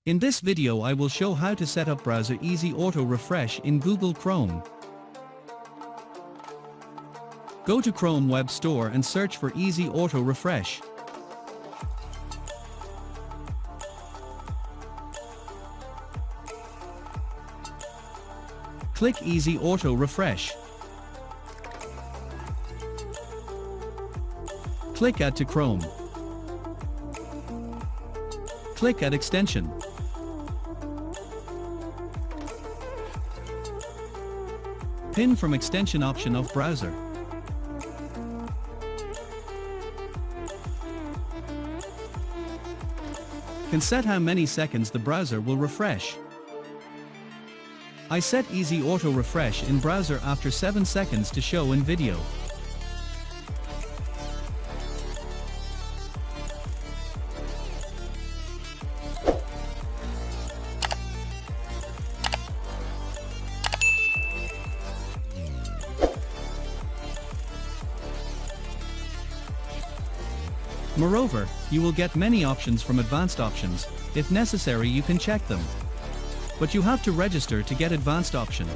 In this video I will show how to set up browser easy auto refresh in Google Chrome. Go to Chrome Web Store and search for easy auto refresh. Click Easy Auto Refresh. Click Add to Chrome. Click Add Extension. Pin from extension option of browser. Can set how many seconds the browser will refresh. I set Easy Auto Refresh in browser after 7 seconds to show in video. Moreover, you will get many options from advanced options. If necessary, you can check them. But you have to register to get advanced option.